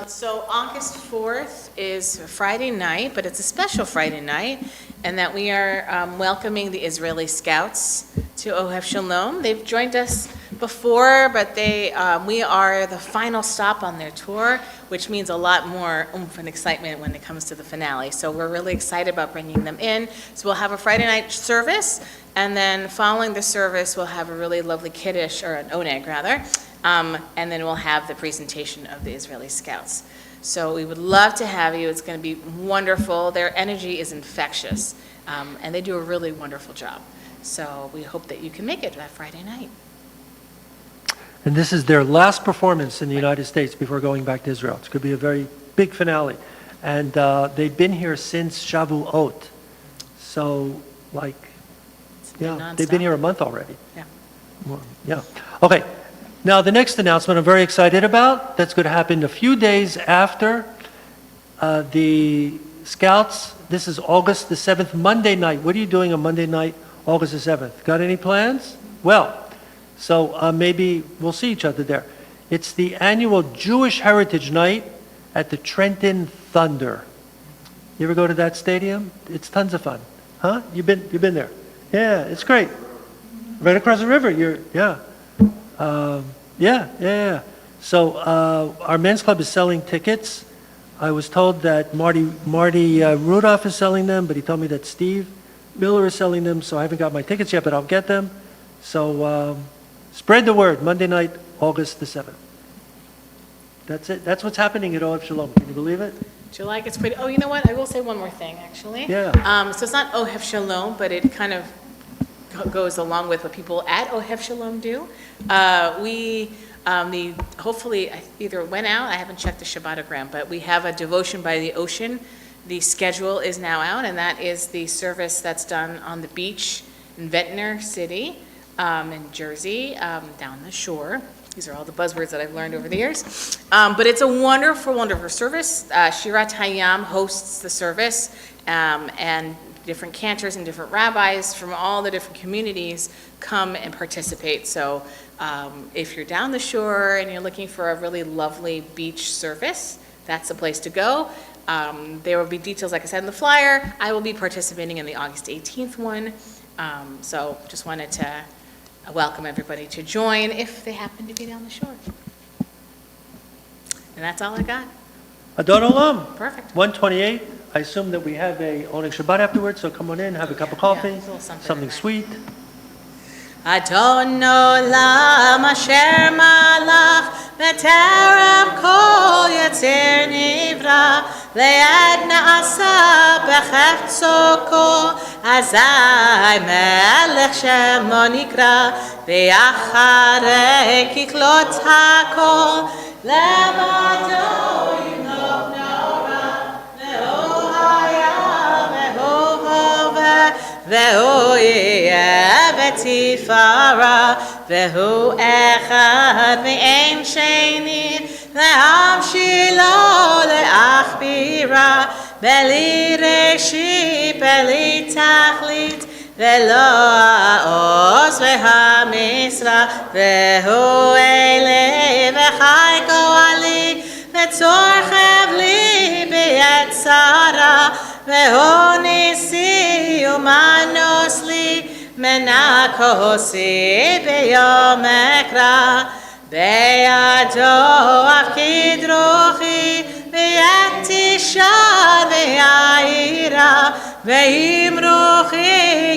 So August 4th is Friday night, but it's a special Friday night, and that we are welcoming the Israeli Scouts to Ohev Shalom. They've joined us before, but we are the final stop on their tour, which means a lot more oomph and excitement when it comes to the finale. So we're really excited about bringing them in. So we'll have a Friday night service, and then following the service, we'll have a really lovely kiddush, or an oneg rather, and then we'll have the presentation of the Israeli Scouts. So we would love to have you. It's going to be wonderful. Their energy is infectious, and they do a really wonderful job. So we hope that you can make it that Friday night. And this is their last performance in the United States before going back to Israel. It's going to be a very big finale. And they've been here since Shavuot. So, like, yeah, they've been here a month already. Yeah. Well, yeah. Okay. Now, the next announcement I'm very excited about. That's going to happen a few days after the Scouts. This is August the 7th, Monday night. What are you doing on Monday night, August the 7th? Got any plans? Well, so maybe we'll see each other there. It's the annual Jewish Heritage Night at the Trenton Thunder. You ever go to that stadium? It's tons of fun. Huh? You've been there? Yeah, it's great. Right across the river. Yeah. So our men's club is selling tickets. I was told that Marty Rudolph is selling them, but he told me that Steve Miller is selling them, so I haven't got my tickets yet, but I'll get them. So spread the word, Monday night, August the 7th. That's it. That's what's happening at Ohev Shalom. Can you believe it? July gets pretty, oh, you know what? I will say one more thing, actually. Yeah. So it's not Ohev Shalom, but it kind of goes along with what people at Ohev Shalom do. Hopefully, I either went out, I haven't checked the Shabbatogram, but we have a devotion by the ocean. The schedule is now out, and that is the service that's done on the beach in Ventnor City, in Jersey, down the shore. These are all the buzzwords that I've learned over the years. But it's a wonderful, wonderful service. Shirat Hayam hosts the service, and different cantors and different rabbis from all the different communities come and participate. So if you're down the shore and you're looking for a really lovely beach service, that's the place to go. There will be details, like I said, in the flyer. I will be participating in the August 18th one. So just wanted to welcome everybody to join if they happen to be down the shore. And that's all I got. Adon Olam. Perfect. 128. I assume that we have a Oneg Shabbat afterwards, so come on in, have a cup of coffee, Yeah, a little something sweet. Adon Olam asher malach b'terem kol yetzer nivra le'ed na'asa b'chefzo kol azai melech shemo nikra ve'acharei kiklot hakol levado yimlok nora ve'o haya ve'o hove ve'o yeh tifara vehu echad ve'en sheni le'amshilo le'achbira beli reshi beli tachlit ve'lo ha'oz ve'ha'misra vehu ele ve'chai go'ali ve'tzorchev li be'yetzara ve'hu nisi umanos li Menakosi beyom ekra beyado afkidrochi beyatisha beyaira veimruchi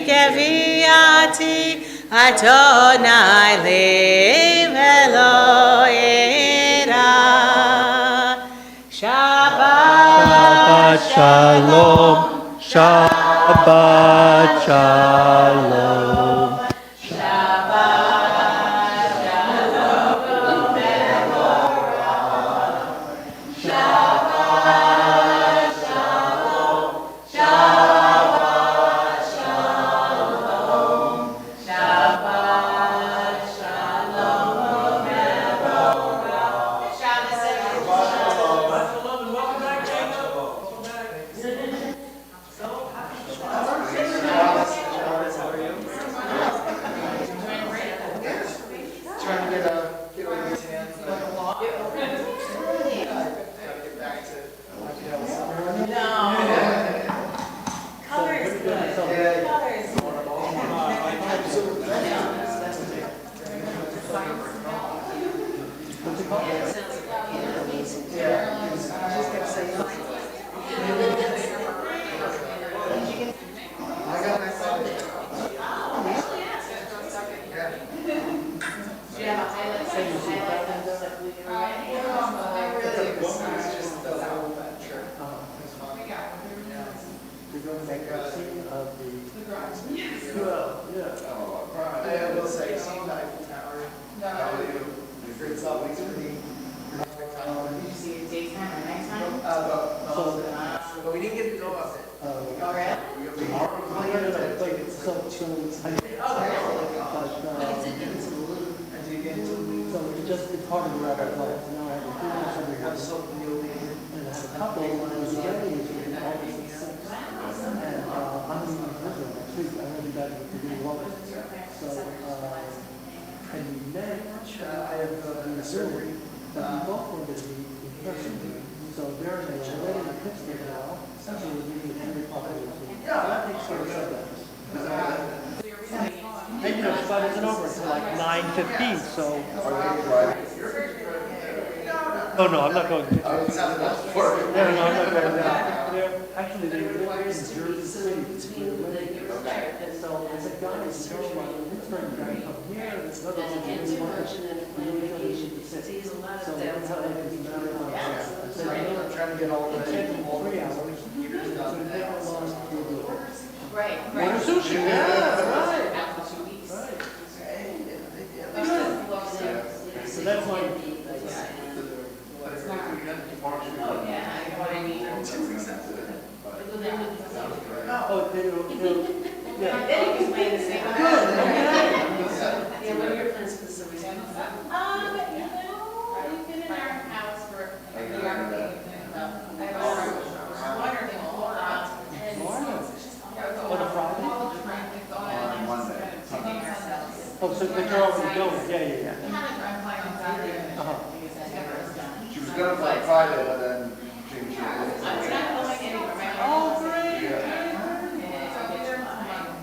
geviati Adonai li veloira Shabbat Shalom. Shabbat Shalom. What's it called? Yeah. Just gonna say. I got my phone. Yeah. Do you have a highlight? You're going back to the scene of the... Well, yeah. I will say, same Eiffel Tower. It's always pretty. Did you see it daytime or nighttime? But we didn't get to go up it. All right. It's hard to wrap our lives. Now I have a few We have something new in. and I have a couple of ones together, which is August the 6th. And I'm leaving Israel next week. I'm going to be back at the beginning of August. So, and we met, I have in Missouri, but we both wanted to be in person. So they're in the wedding in Pittsburgh now. Essentially, we're meeting at 3 o'clock. That takes care of Shabbat. And you know, Shabbat isn't over until like 9:15, so. Oh, no, I'm not going to. Oh, it sounded like No, I'm not going there. Actually, they live in Jersey City. And so it's a guy who's going by the Pittsburgh guy come here, and it's another one who really wants to really go to city. So we're going to have like this marathon. I said, I'm trying to get all the. 3 hours. So we take our lunch, we'll do it. Right, Order sushi, yeah, right. After 2 weeks. Right. Right. So that's my, Oh, yeah, I know what I mean. oh, yeah. Then you can play the same. Yeah, what are your plans for the summer? You know, we've been in our house for a year. I have wonderful. On a Friday? On Monday. Oh, so but you're already going, yeah. Uh-huh. She was gonna play Friday, but then changed her. I'm not going anywhere. Oh, great.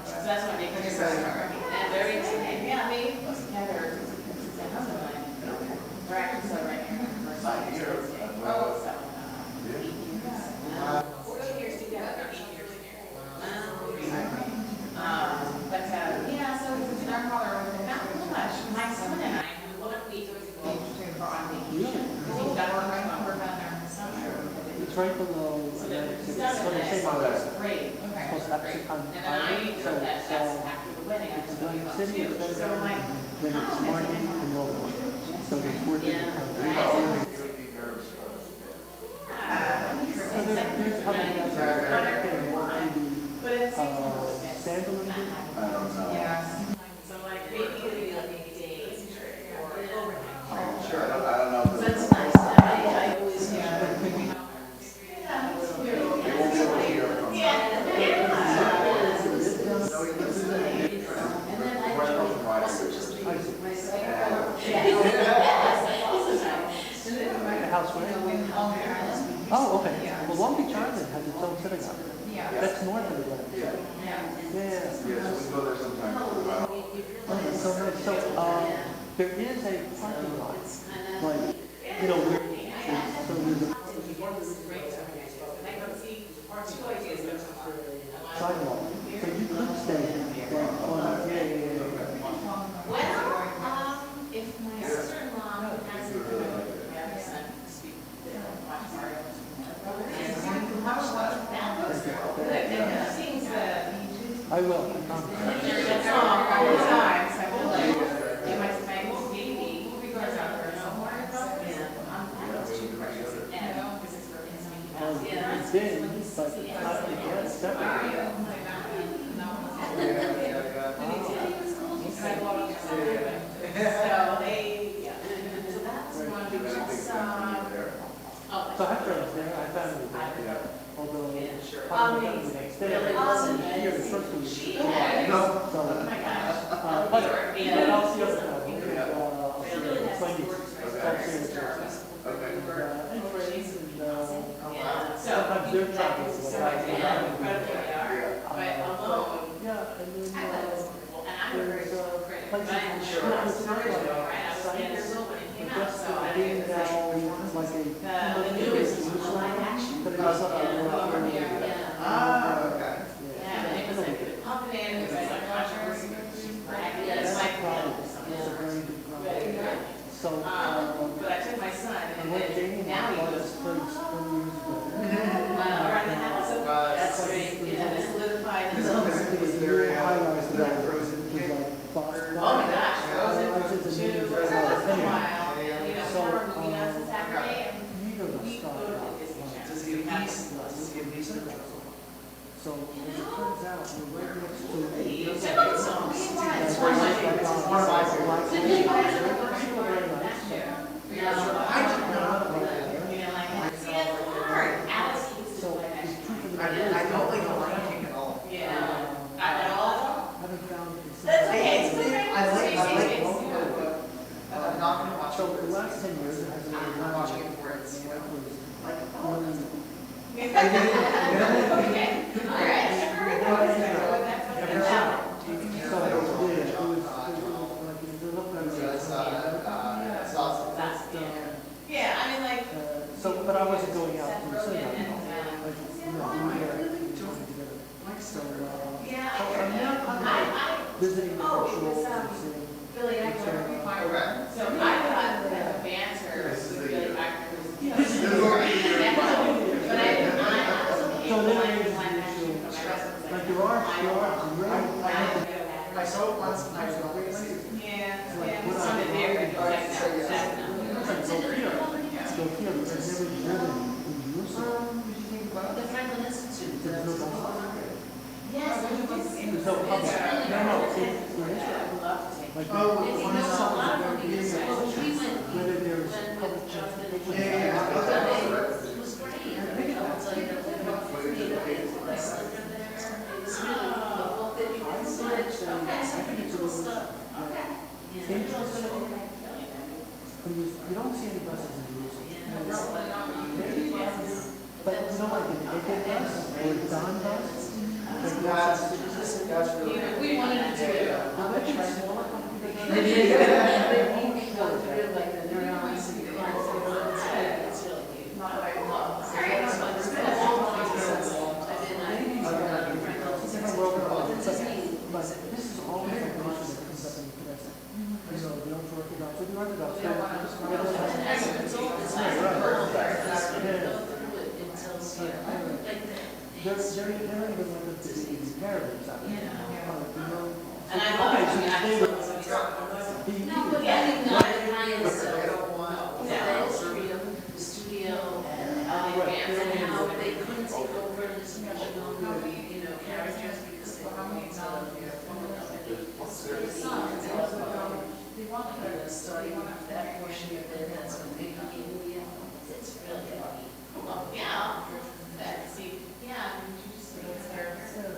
So that's what makes it and very exciting. Yeah, me, Heather, my husband and I, we're actually celebrating our first year. Oh, so. 4 years together, 8 years together. But, yeah, so our father was not too much. My son and I, we go for on vacation. We've got our work on there in the summer. It's right below, So it's then, on the same island. great. It's supposed to have to And then I so wrote that, that's it's, after the wedding. it's Atlantic City, it's better So I'm like, than it's Margate and Norway. So there's 4 different countries. So there's a couple of guys that are getting more but it's, sandal and yeah. So like, maybe it'll be like 8 days or overnight. Sure, I don't know. if That's it's- nice. I always, Yeah. They won't be able to hear from. and then I also just myself. the house where? Oh, okay. Well, Long Beach Island has its own synagogue. That's north of Atlantic. Yeah. Yeah, so we can go there sometime. Okay, so nice. So, there is a parking lot, like, you know, where, so there's a sidewalk, so you could stay, like, on, Well, if my sister-in-law has a speak, watch Mario. That seems I will, I promise. that's all the time, so I feel like, you might say, well, maybe, because I'm there somewhere, that's too precious. And, because it's for It's been, but, yeah, it's definitely. So they, yeah. So that's one, because, oh, So I have friends there, I have family there, although, Um, probably the next day, really wasn't. here, the first week. She So, had, but, oh my gosh. but I'll see you other time, I'll see you, it's my niece, I'll see you in Jersey. Okay. And friends, and, So, sometimes they're traveling, so like, I think how incredible they are, but alone, yeah, and then, I thought it was cool, and I'm a very there's, slow critic, places but I'm in sure Sure. I'm sorry, right, I was 10 years old when it came out, so I Because of the Ah, okay. Yeah, and it was like pumping in, it was like ushers. Yeah, it's like, So, but I took my son and what then Jamie now he bought goes, us 20 years ago. around the house. Right. That's great, yeah, it's solidified. This And is so- it was very frozen cake. Oh my gosh, frozen to, once in a while, and you know, summer moving on to Saturday, and we go to the Disney Channel. Does he have peace? Does he have peace? So, as it turns out, we're right next to a... It's one of my favorites. It's one of my favorites. Did you guys ever go to that show? I did not. You know, like, see, that's hard. Alice used to play that show. I don't like the Lion King at all. Yeah. At all? Haven't found it. That's okay, it's good. I like but I'm not gonna watch So, it. the last 10 years, it hasn't I'm been not watching running. it for its, you know, like, Really- Okay, all right. So, it was weird. It was like, it looked like it was Yeah, I mean, like. So, but I wasn't going out Seth to the Rogen cinema. and, Like, you know, we were together. So, yeah, so I'm now visiting the Oh, virtual it was, and seeing. Billy Eichner. Okay. So I thought that the banter with Billy Eichner was. This is what we do. But I was okay. So then I Like, introduced like, you, my rest like there are really, I saw it once and I was always like, Yeah, yeah, it's not there, but like, so here, but I've never driven in Jerusalem. The Franklin Institute. There's no bus. yes, I do see. There's no public, no, in Israel. Like, oh, It's, you one know, is a something lot of very them, big. because we went, whether there's when public Jonathan and transportation. it was great. I mean, I'll tell you that we went for 3 days, I slept in there. It was really the whole thing. It was like, okay, cool stuff. Yeah. You don't see any buses in Jerusalem. Yeah. But you know, like the naked bus or Don bus, like That's really. We wanted to do it. They go through like the neurons and the lines and the lines. It's really cute. Not like love. It's fun. It's been a long time since I've been it's different world around. But this is all the information that comes up in the Knesset. You know, the Orthodox, or the Orthodox. It's all, it's like a pearl there. Go through it, it tells you, like the. They're even like the parables out there. You know. And I love it. I No, but I think not the clients, the studio, and how they couldn't take over this musical, you know, characters because they wanted they wanted her to study that portion of it, that's when they became, it's really funny. Yeah. That, see, yeah, I mean, you just think it's her.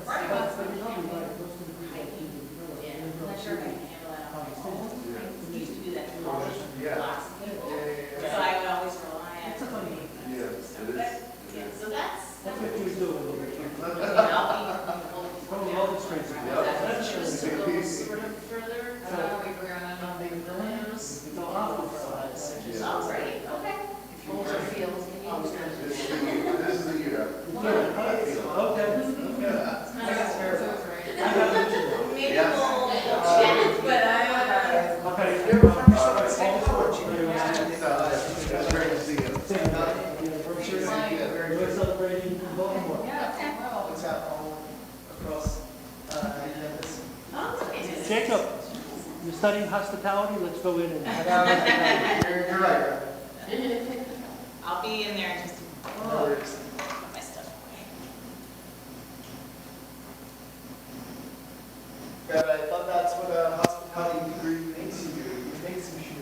Right, Right, but you know, like, most of the people that do the yeah, I'm not sure if I can handle that on my own. We used to do that for lots of people. So I would always rely on. It's a funny. Yeah, it is. Yeah, so that's. That's what you do. I'll be. All these crazy. Just to go sort of further, we were on the Williams, It's all opposite. Oh, great, okay. Boulder Field, can you use that? This is the year. Okay. Maybe we'll chat, but I, Okay. It's great to see you. We're celebrating Baltimore. What's that all across, this? oh, okay. Jacob, you're studying hospitality, let's go in and have You're right. I'll be in there in just a No worries. put my stuff away. But I thought that's what a hospitality degree makes you do. It makes you shoes.